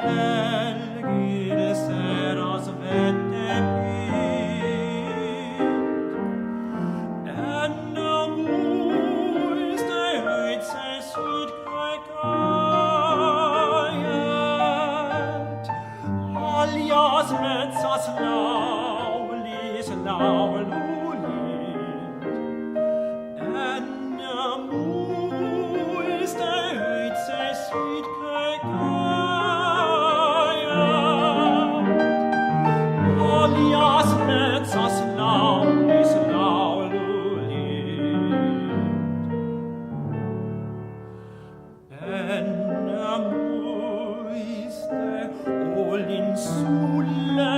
helgir seras vettepit. Enna muis de uitse sud caecaet, alias mezzas laulis laululit. Enna muis de uitse sud caecaet, alias mezzas laulis laululit. Enna muis de olin sulle